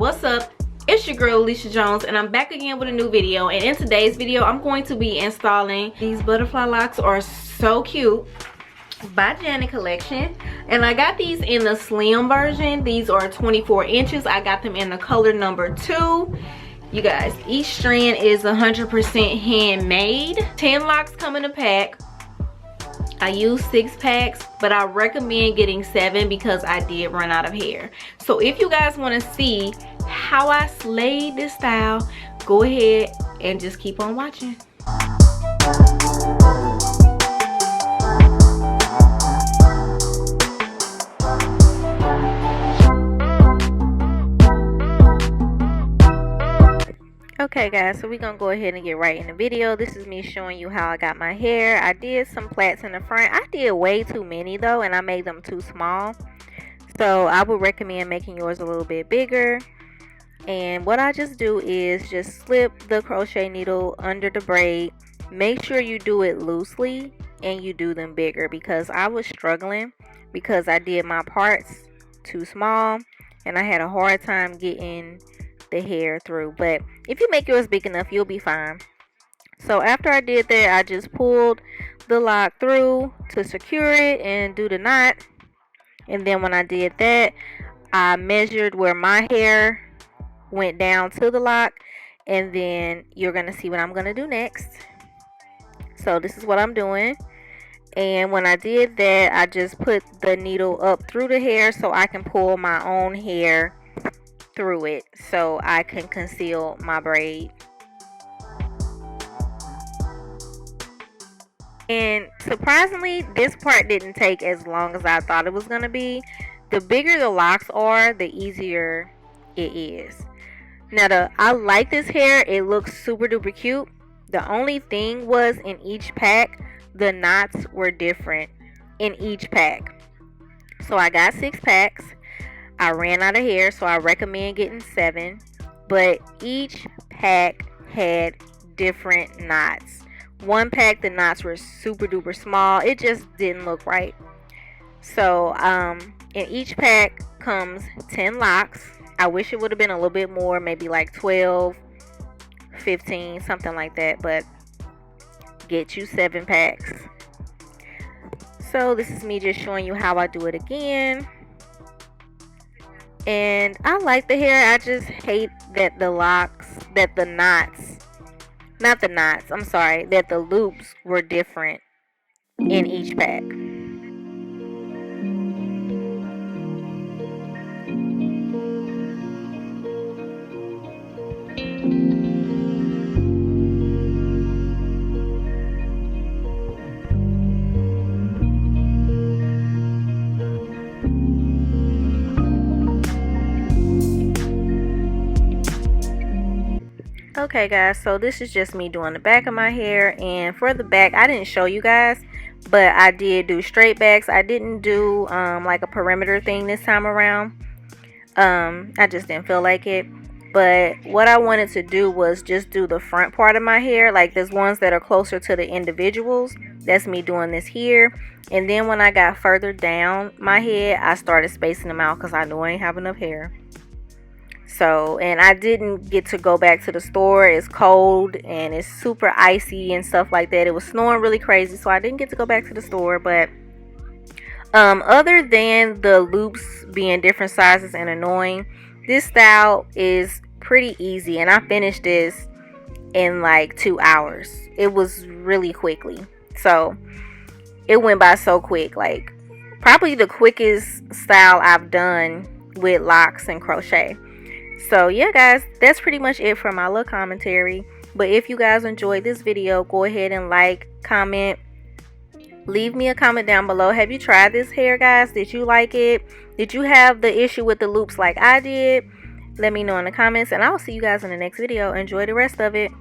What's up? It's your girl Alicia Jones, and I'm back again with a new video. And in today's video, I'm going to be installing these butterfly locks. Are so cute, by Janet collection, and I got these in the slim version. These are 24 inches. I got them in the color number 2. You guys, each strand is 100% handmade. 10 locks come in a pack. I use 6 packs, but I recommend getting 7 because I did run out of hair. So if you guys want to see how I slayed this style, go ahead and just keep on watching. Okay guys, so we're gonna go ahead and get right in the video. This is me showing you how I got my hair. I did some plaits in the front. I did way too many though, and I made them too small. So I would recommend making yours a little bit bigger. And what I just do is just slip the crochet needle under the braid. Make sure you do it loosely and you do them bigger, because I was struggling because I did my parts too small and I had a hard time getting the hair through. But if you make yours big enough, you'll be fine. So after I did that, I just pulled the lock through to secure it and do the knot. And then when I did that, I measured where my hair went down to the lock, and then you're gonna see what I'm gonna do next. So this is what I'm doing. And when I did that, I just put the needle up through the hair so I can pull my own hair through it so I can conceal my braid. And surprisingly, this part didn't take as long as I thought it was gonna be. The bigger the locks are, the easier it is. Now I like this hair. It looks super duper cute. The only thing was, in each pack the knots were different in each pack. So I got 6 packs. I ran out of hair, so I recommend getting 7. But each pack had different knots. One pack, the knots were super duper small. It just didn't look right. So in each pack comes 10 locks. I wish it would have been a little bit more, maybe like 12, 15, something like that. But get you 7 packs. So this is me just showing you how I do it again. And I like the hair. I just hate that the loops were different in each pack. Okay guys, so this is just me doing the back of my hair. And for the back, I didn't show you guys, but I did do straight backs. I didn't do like a perimeter thing this time around. I just didn't feel like it. But what I wanted to do was just do the front part of my hair, like there's ones that are closer to the individuals. That's me doing this here. And then when I got further down my head, I started spacing them out because I knew I ain't have enough hair. So, and I didn't get to go back to the store. It's cold and it's super icy and stuff like that. It was snowing really crazy, so I didn't get to go back to the store. But other than the loops being different sizes and annoying, this style is pretty easy, and I finished this in like 2 hours. It was really quickly, so it went by so quick. Like probably the quickest style I've done with locks and crochet. So yeah guys, that's pretty much it for my little commentary. But if you guys enjoyed this video, go ahead and like, comment, leave me a comment down below. Have you tried this hair guys? Did you like it? Did you have the issue with the loops like I did? Let me know in the comments, and I'll see you guys in the next video. Enjoy the rest of it.